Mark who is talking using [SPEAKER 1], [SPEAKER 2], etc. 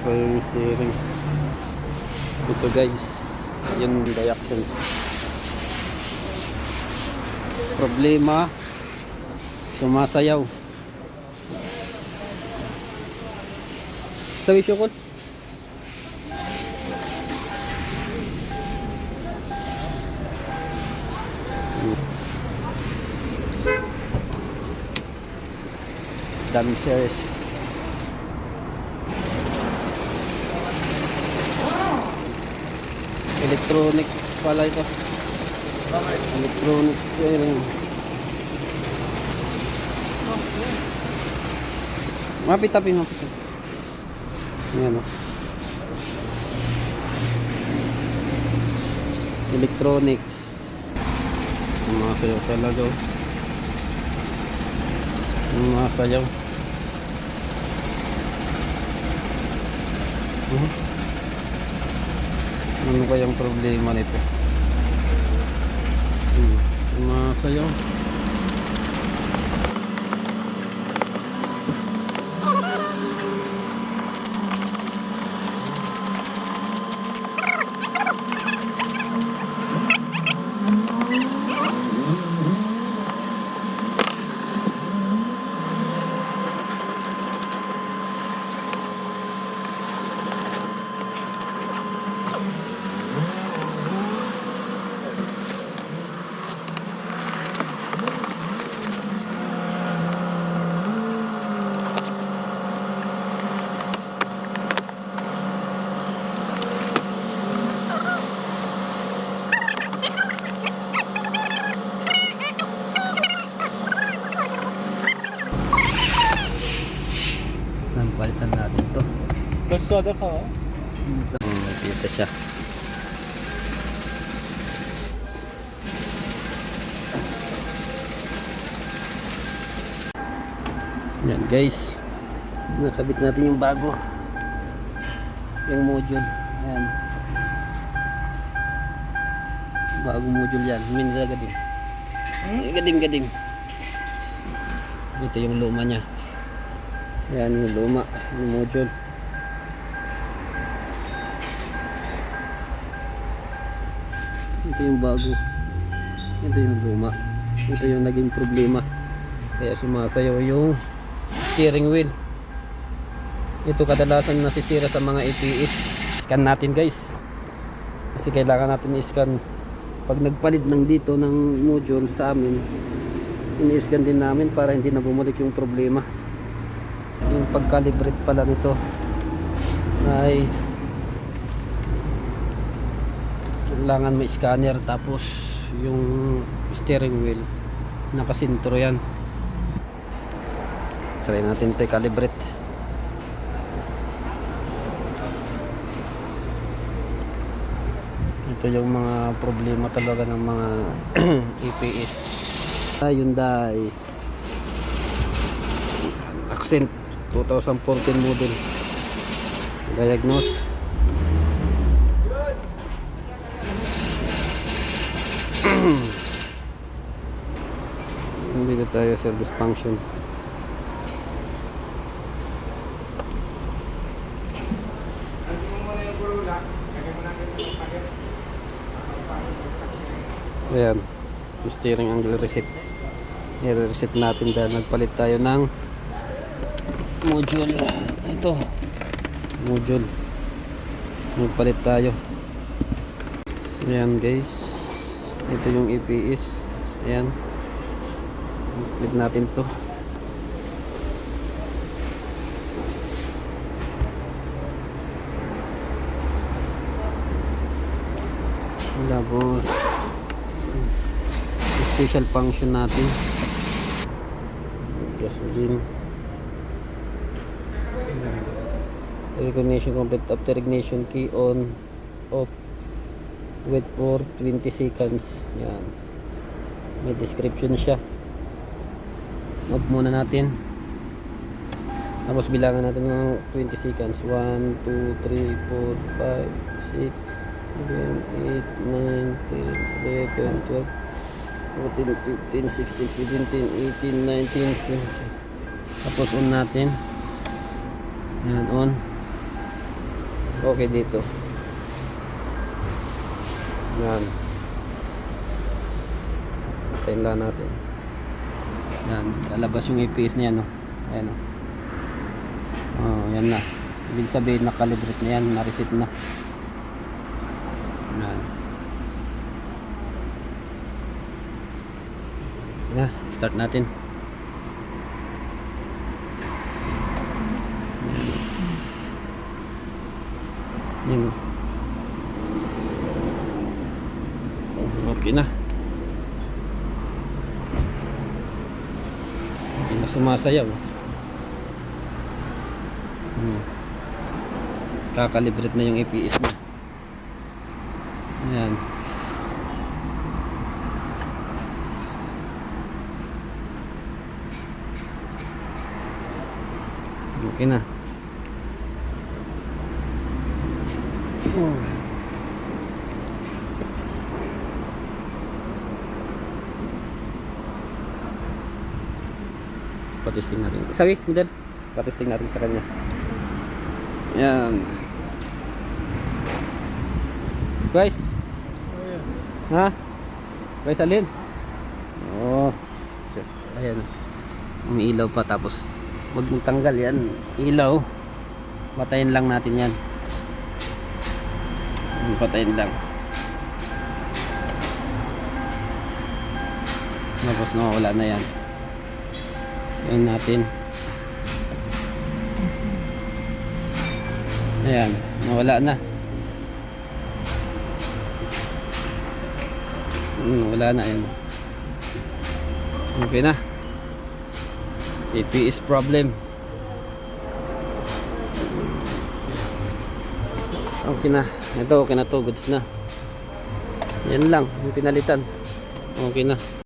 [SPEAKER 1] Nasa yung steering. Ito guys, yung direction. Problema, sumasayaw. Sabi siya ko. Dampers. Electronic pala ito. Electronic steering. Mapit-tapi. Ayan o. Electronics. Sumasayaw talaga o. Sumasayaw. Ano ba yung problema nito? Sumasayaw. Palitan natin ito.
[SPEAKER 2] Gasada ka ha?
[SPEAKER 1] Ito, isa siya. Yan guys, nakabit natin yung bago, yung module. Ayan, bagong module yan. Minila gadim. Gadim. Ito yung luma nya. Yan yung luma, yung module. Ito yung bago. Ito yung luma. Ito yung naging problema. Kaya sumasayaw yung steering wheel. Ito kadalasan nasisira sa mga APS. Scan natin guys. Kasi kailangan natin i-scan. Pag nagpalit ng dito ng module sa amin, ini-scan din namin para hindi na bumalik yung problema. Yung pag-calibrate pala nito ay kailangan may scanner, tapos yung steering wheel nakasintro yan. Try natin ito i-calibrate. Ito yung mga problema talaga ng mga EPS. Hyundai Accent 2014 model. Diagnose. Dito tayo service function. Ayan, steering angle reset. I-reset natin dahil nagpalit tayo ng module. Ito module, magpalit tayo. Ayan guys, ito yung EPS. Ayan, palit natin to. Tapos special function natin, gasoline. Recognition complete after ignition key on, off, wait for 20 seconds. Yan, may description siya. Off muna natin, tapos bilangan natin ng 20 seconds. 1, 2, 3, 4, 5, 6, 7, 8, 9, 10, 11, 12, 14, 15, 16, 17, 18, 19, 20. Tapos on natin. Yan, on. okay dito. Yan. Patayin lang natin. Yan, lalabas yung APS niya, no. Ayan, oh. Oh, yan na. Ibig sabihin nakalibrate na yan, na-reset na. Yan. Yeah, start natin. Yan. Okay na. Hindi na sumasayaw. Kakalibrate na yung APS mo. Ayan. Okay na. Patesting natin. Sabi, Midel. Patesting natin sa kanya. Yan. Guys.
[SPEAKER 2] Oh, yes.
[SPEAKER 1] Ha? Guys, alin? Oh. Ayan. Umiilaw pa tapos wag mong tanggal yan. Ilaw. Patayin lang natin yan. Patayin lang. Tapos nawawala na yan. Ayan natin. Ayan, nawala na. Wala na yan. Okay na. APS problem. Okay na. Ito okay na to, goods na. Yan lang, yung pinalitan. Okay na.